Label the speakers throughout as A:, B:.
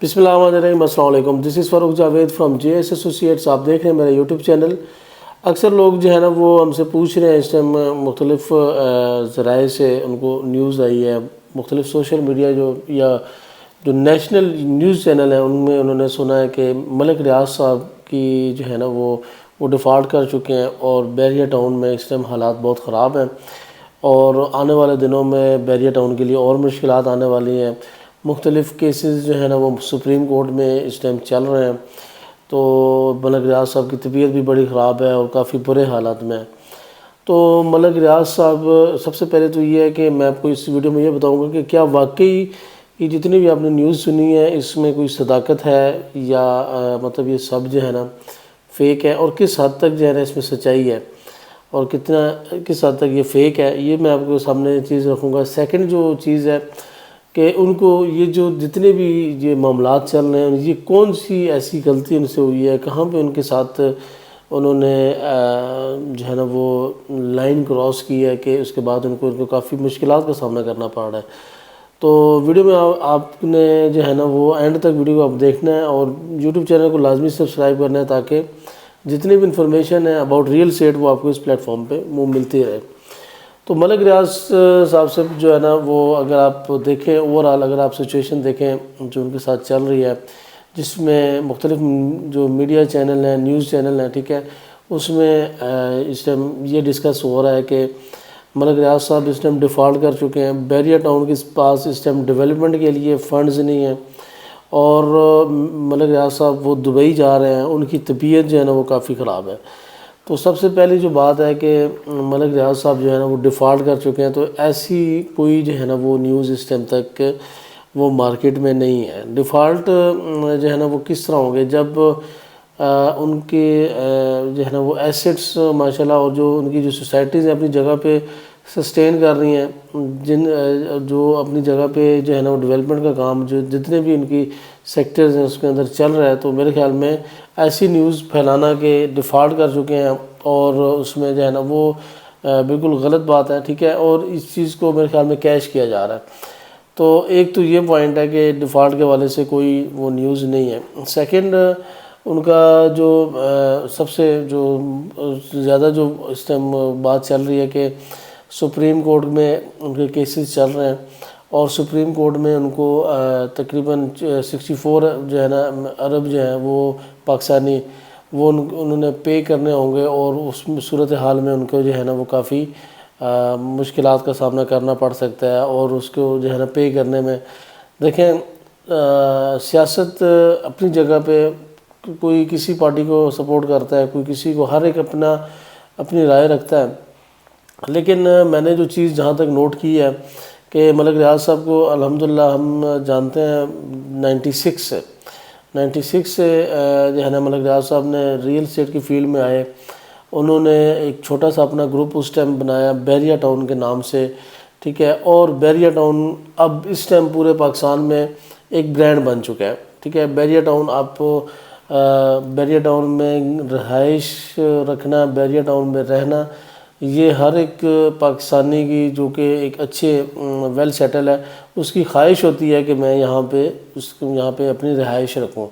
A: بسم اللہ الرحمن الرحیم۔ السلام علیکم، this is Farooq Javed from J S associates. آپ دیکھ رہے ہیں میرا یوٹیوب چینل۔ اکثر لوگ جو ہے نا وہ ہم سے پوچھ رہے ہیں، اس ٹائم مختلف ذرائع سے ان کو نیوز آئی ہے، مختلف سوشل میڈیا جو نیشنل نیوز چینل ہیں ان میں انہوں نے سنا ہے کہ ملک ریاض صاحب کی جو ہے نا وہ ڈیفالٹ کر چکے ہیں اور بیریا ٹاؤن میں اس ٹائم حالات بہت خراب ہیں، اور آنے والے دنوں میں بیریا ٹاؤن کے لیے اور مشکلات آنے والی ہیں۔ مختلف کیسز جو ہے نا وہ سپریم کورٹ میں اس ٹائم چل رہے ہیں، تو ملک ریاض صاحب کی طبیعت بھی بڑی خراب ہے اور کافی برے حالات میں ہے۔ تو ملک ریاض صاحب، سب سے پہلے تو یہ ہے کہ میں آپ کو اس ویڈیو میں یہ بتاؤں گا کہ کیا واقعی یہ جتنی بھی آپ نے نیوز سنی ہے اس میں کوئی صداقت ہے یا مطلب یہ سب جو ہے نا فیک ہے، اور کس حد تک جو ہے نا اس میں سچائی ہے اور کس حد تک یہ فیک ہے، یہ میں آپ کو سامنے چیز رکھوں گا۔ سیکنڈ جو چیز ہے کہ ان کو یہ جو جتنے بھی یہ معاملات چل رہے ہیں، یہ کون سی ایسی غلطی ان سے ہوئی ہے، کہاں پہ ان کے ساتھ انہوں نے جو ہے نا وہ لائن کراس کی ہے کہ اس کے بعد ان کو کافی مشکلات کا سامنا کرنا پڑ رہا ہے۔ تو ویڈیو میں آپ نے جو ہے نا وہ اینڈ تک ویڈیو کو آپ دیکھنا ہے اور یوٹیوب چینل کو لازمی سبسکرائب کرنا ہے تاکہ جتنی بھی انفارمیشن ہے اباؤٹ ریئل اسٹیٹ وہ آپ کو اس پلیٹ فارم پہ ملتی رہے۔ تو ملک ریاض صاحب سے جو ہے نا وہ اگر آپ دیکھیں اوورآل، اگر آپ سچویشن دیکھیں جو ان کے ساتھ چل رہی ہے، جس میں مختلف جو میڈیا چینل ہیں، نیوز چینل ہیں، ٹھیک ہے، اس میں اس ٹائم یہ ڈسکس ہو رہا ہے کہ ملک ریاض صاحب اس ٹائم ڈیفالٹ کر چکے ہیں، بیریا ٹاؤن کے پاس اس ٹائم ڈیولپمنٹ کے لیے فنڈز نہیں ہیں، اور ملک ریاض صاحب وہ دبئی جا رہے ہیں، ان کی طبیعت جو ہے نا وہ کافی خراب ہے۔ تو سب سے پہلی جو بات ہے کہ ملک ریاض صاحب جو ہے نا وہ ڈیفالٹ کر چکے ہیں، تو ایسی کوئی جو ہے نا وہ نیوز اس ٹائم تک وہ مارکیٹ میں نہیں ہے۔ ڈیفالٹ جو ہے نا وہ کس طرح ہوں گے جب ان کے جو ہے نا وہ ایسٹس ماشاءاللہ اور جو ان کی جو سوسائٹیز ہیں اپنی جگہ پہ سسٹین کر رہی ہیں، جو اپنی جگہ پہ جو ہے نا وہ ڈیولپمنٹ کا کام جو جتنے بھی ان کی سیکٹرز ہیں اس کے اندر چل رہا ہے، تو میرے خیال میں ایسی نیوز پھیلانا کہ ڈیفالٹ کر چکے ہیں اور اس میں جو ہے نا وہ بالکل غلط بات ہے، ٹھیک ہے، اور اس چیز کو میرے خیال میں کیش کیا جا رہا ہے۔ تو ایک تو یہ پوائنٹ ہے کہ ڈیفالٹ کے حوالے سے کوئی وہ نیوز نہیں ہے۔ سیکنڈ، ان کا جو سب سے جو زیادہ جو اس ٹائم بات چل رہی ہے کہ سپریم کورٹ میں ان کے کیسز چل رہے ہیں، اور سپریم کورٹ میں ان کو تقریباً 64 جو ہے نا ارب جو ہیں وہ پاکستانی وہ انہوں نے پے کرنے ہوں گے، اور اس صورتحال میں ان کو جو ہے نا وہ کافی مشکلات کا سامنا کرنا پڑ سکتا ہے، اور اس کو جو ہے نا پے کرنے میں دیکھیں سیاست اپنی جگہ پہ کوئی کسی پارٹی کو سپورٹ کرتا ہے، کوئی کسی کو، ہر ایک اپنی رائے رکھتا ہے، لیکن میں نے جو چیز جہاں تک نوٹ کی ہے کہ ملک ریاض صاحب کو الحمدللہ ہم جانتے ہیں 96 سے جو ہے نا ملک ریاض صاحب نے ریئل اسٹیٹ کی فیلڈ میں آئے، انہوں نے ایک چھوٹا سا اپنا گروپ اس ٹائم بنایا بیریا ٹاؤن کے نام سے، ٹھیک ہے، اور بیریا ٹاؤن اب اس ٹائم پورے پاکستان میں ایک برانڈ بن چکا ہے، ٹھیک ہے۔ بیریا ٹاؤن، آپ بیریا ٹاؤن میں رہائش رکھنا، بیریا ٹاؤن میں رہنا، یہ ہر ایک پاکستانی کی جو کہ ایک اچھے ویل سیٹل ہے، اس کی خواہش ہوتی ہے کہ میں یہاں پہ اپنی رہائش رکھوں۔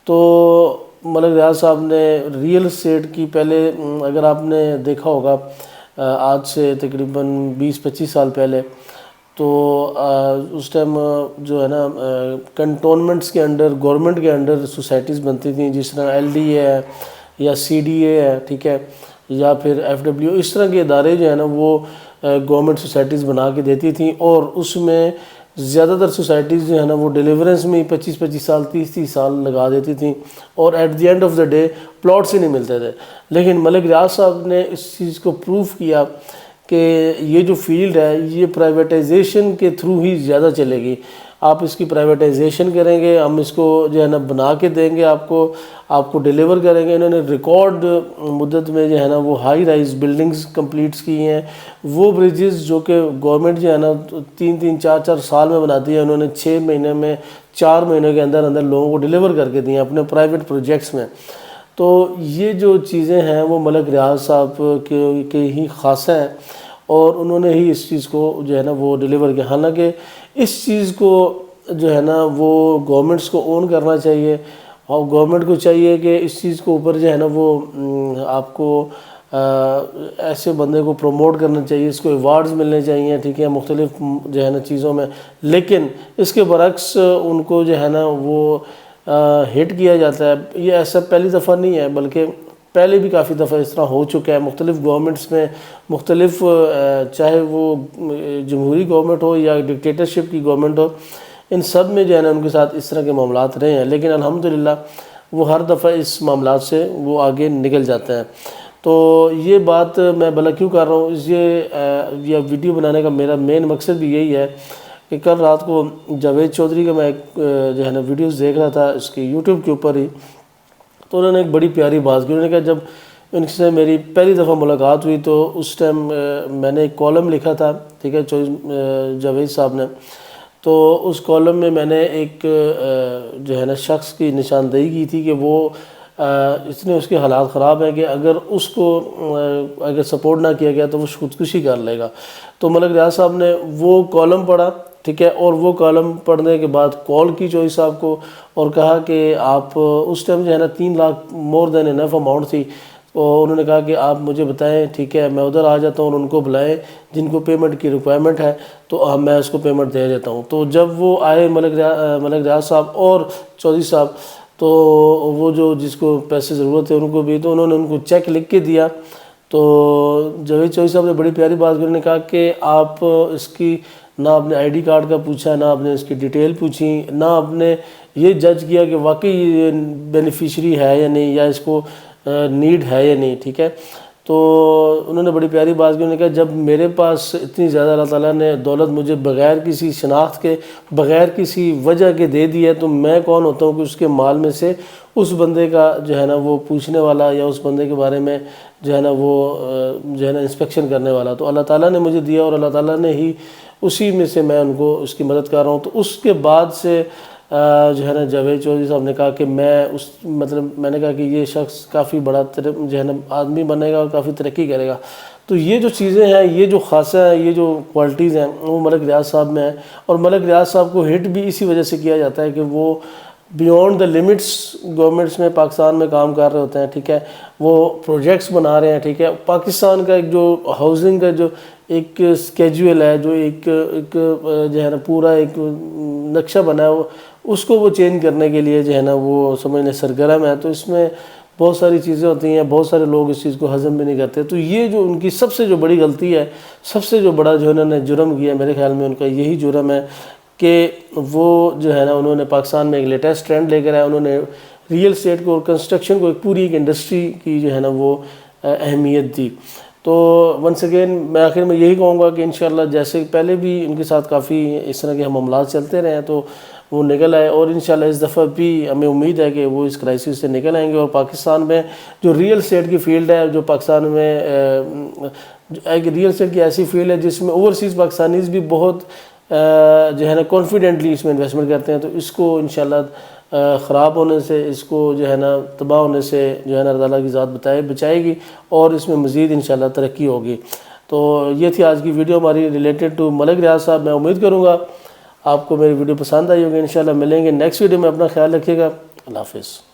A: تو ملک ریاض صاحب نے ریئل اسٹیٹ کی پہلے، اگر آپ نے دیکھا ہوگا آج سے تقریباً 20-25 سال پہلے، تو اس ٹائم جو ہے نا کنٹونمنٹس کے انڈر، گورنمنٹ کے انڈر سوسائٹیز بنتی تھیں، جس طرح LDA ہے یا CDA ہے، ٹھیک ہے، یا پھر FWO، اس طرح کے ادارے جو ہے نا وہ گورنمنٹ سوسائٹیز بنا کے دیتی تھیں، اور اس میں زیادہ تر سوسائٹیز جو ہے نا وہ ڈیلیورنس میں 25-25 سال، 30-30 سال لگا دیتی تھیں، اور at the end of the day plots ہی نہیں ملتے تھے۔ لیکن ملک ریاض صاحب نے اس چیز کو پروف کیا کہ یہ جو فیلڈ ہے یہ پرائیویٹائزیشن کے تھرو ہی زیادہ چلے گی۔ آپ اس کی پرائیویٹائزیشن کریں گے، ہم اس کو جو ہے نا بنا کے دیں گے، آپ کو ڈیلیور کریں گے۔ انہوں نے ریکارڈ مدت میں جو ہے نا وہ ہائی رائز بلڈنگز کمپلیٹس کی ہیں، وہ بریجز جو کہ گورنمنٹ جو ہے نا 3-3 4-4 سال میں بناتی ہے، انہوں نے 6 مہینے میں، 4 مہینوں کے اندر لوگوں کو ڈیلیور کر کے دی ہیں اپنے پرائیویٹ پروجیکٹس میں۔ تو یہ جو چیزیں ہیں وہ ملک ریاض صاحب کے ہی خاصہ ہیں، اور انہوں نے ہی اس چیز کو جو ہے نا وہ ڈیلیور کیا۔ حالانکہ اس چیز کو جو ہے نا وہ گورنمنٹس کو اون کرنا چاہیے، اور گورنمنٹ کو چاہیے کہ اس چیز کو اوپر جو ہے نا وہ آپ کو ایسے بندے کو پروموٹ کرنا چاہیے، اس کو ایوارڈز ملنے چاہیے، ٹھیک ہے، مختلف جو ہے نا چیزوں میں. لیکن اس کے برعکس ان کو جو ہے نا وہ ہٹ کیا جاتا ہے. یہ ایسا پہلی دفعہ نہیں ہے، بلکہ پہلے بھی کافی دفعہ اس طرح ہو چکا ہے مختلف گورنمنٹس میں، مختلف چاہے وہ جمہوری گورنمنٹ ہو یا ڈکٹیٹرشپ کی گورنمنٹ ہو، ان سب میں جو ہے نا ان کے ساتھ اس طرح کے معاملات رہے ہیں. لیکن الحمدللہ وہ ہر دفعہ اس معاملات سے وہ آگے نکل جاتے ہیں. تو یہ بات میں بھلا کیوں کر رہا ہوں، یہ ویڈیو بنانے کا میرا مین مقصد بھی یہی ہے کہ کل رات کو جاوید چودھری کا میں ایک جو ہے نا ویڈیوز دیکھ رہا تھا اس کی یوٹیوب کے اوپر ہی، تو انہوں نے ایک بڑی پیاری بات کی. انہوں نے کہا جب ان سے میری پہلی دفعہ ملاقات ہوئی تو اس ٹائم میں نے ایک کالم لکھا تھا، ٹھیک ہے، جاوید صاحب نے. تو اس کالم میں نے ایک جو ہے نا شخص کی نشاندہی کی تھی کہ وہ اتنے اس کے حالات خراب ہیں کہ اگر اس کو اگر سپورٹ نہ کیا گیا تو وہ خودکشی کر لے گا. تو ملک ریاض صاحب نے وہ کالم پڑھا، ٹھیک ہے، اور وہ کالم پڑھنے کے بعد کال کی چوہی صاحب کو اور کہا کہ آپ اس ٹائم جو ہے نا 3 لاکھ مور دین انف اماؤنٹ تھی. تو انہوں نے کہا کہ آپ مجھے بتائیں، ٹھیک ہے، میں ادھر آ جاتا ہوں اور ان کو بلائیں جن کو پیمنٹ کی ریکوائرمنٹ ہے تو میں اس کو پیمنٹ دے دیتا ہوں. تو جب وہ آئے ملک ریاض صاحب اور چودھری صاحب، تو وہ جو جس کو پیسے ضرورت ہے ان کو بھی، تو انہوں نے ان کو چیک لکھ کے دیا. تو جاوید چودھری صاحب نے بڑی پیاری بات کی. انہوں نے کہا کہ آپ اس کی نہ اپنے آئی ڈی کارڈ کا پوچھا، نہ آپ نے اس کی ڈیٹیل پوچھی، نہ آپ نے یہ جج کیا کہ واقعی یہ بینیفیشری ہے یا نہیں، یا اس کو نیڈ ہے یا نہیں، ٹھیک ہے. تو انہوں نے بڑی پیاری بات کی. انہوں نے کہا جب میرے پاس اتنی زیادہ اللہ تعالیٰ نے دولت مجھے بغیر کسی شناخت کے، بغیر کسی وجہ کے دے دی ہے، تو میں کون ہوتا ہوں کہ اس کے مال میں سے اس بندے کا جو ہے نا وہ پوچھنے والا، یا اس بندے کے بارے میں جو ہے نا وہ جو ہے نا انسپیکشن کرنے والا. تو اللہ تعالیٰ نے مجھے دیا اور اللہ تعالیٰ نے ہی اسی میں سے میں ان کو اس کی مدد کر رہا ہوں. تو اس کے بعد سے جو ہے نا جاوید چودھری صاحب نے کہا کہ میں نے کہا کہ یہ شخص کافی بڑا جو ہے نا آدمی بنے گا اور کافی ترقی کرے گا. تو یہ جو چیزیں ہیں، یہ جو خاصہ ہیں، یہ جو کوالٹیز ہیں، وہ ملک ریاض صاحب میں ہیں. اور ملک ریاض صاحب کو ہٹ بھی اسی وجہ سے کیا جاتا ہے کہ وہ بیونڈ دا لیمٹس گورنمنٹس میں پاکستان میں کام کر رہے ہوتے ہیں، ٹھیک ہے، وہ پروجیکٹس بنا رہے ہیں، ٹھیک ہے. پاکستان کا ایک جو ہاؤسنگ کا جو ایک اسکیجول ہے، جو ایک جو ہے نا پورا ایک نقشہ بنا ہے، اس کو وہ چینج کرنے کے لیے جو ہے نا وہ سمجھنے سرگرم ہے. تو اس میں بہت ساری چیزیں ہوتی ہیں، بہت سارے لوگ اس چیز کو ہضم بھی نہیں کرتے. تو یہ جو ان کی سب سے جو بڑی غلطی ہے، سب سے جو بڑا جو انہوں نے جرم کیا، میرے خیال میں ان کا یہی جرم ہے کہ وہ جو ہے نا انہوں نے پاکستان میں ایک لیٹسٹ ٹرینڈ لے کر آئے. انہوں نے ریئل اسٹیٹ کو اور کنسٹرکشن کو ایک پوری ایک انڈسٹری کی جو ہے نا وہ اہمیت دی. تو ونس اگین میں آخر میں یہی کہوں گا کہ انشاءاللہ جیسے پہلے بھی ان کے ساتھ کافی اس طرح کے معاملات چلتے رہے ہیں تو وہ نکل آئے، اور انشاءاللہ اس دفعہ بھی ہمیں امید ہے کہ وہ اس کرائسس سے نکل آئیں گے. اور پاکستان میں جو ریئل اسٹیٹ کی فیلڈ ہے، جو پاکستان میں ایک ریئل اسٹیٹ کی ایسی فیلڈ ہے جس میں اوورسیز پاکستانیز بھی بہت جو ہے نا کانفیڈنٹلی اس میں انویسٹمنٹ کرتے ہیں، تو اس کو انشاءاللہ خراب ہونے سے، اس کو جو ہے نا تباہ ہونے سے جو ہے نا اللہ تعالیٰ کی ذات بچائے گی، اور اس میں مزید انشاءاللہ ترقی ہوگی. تو یہ تھی آج کی ویڈیو ہماری ریلیٹڈ ٹو ملک ریاض صاحب. میں امید کروں گا آپ کو میری ویڈیو پسند آئی ہوگی. انشاءاللہ ملیں گے نیکسٹ ویڈیو میں. اپنا خیال رکھیے گا. اللہ حافظ.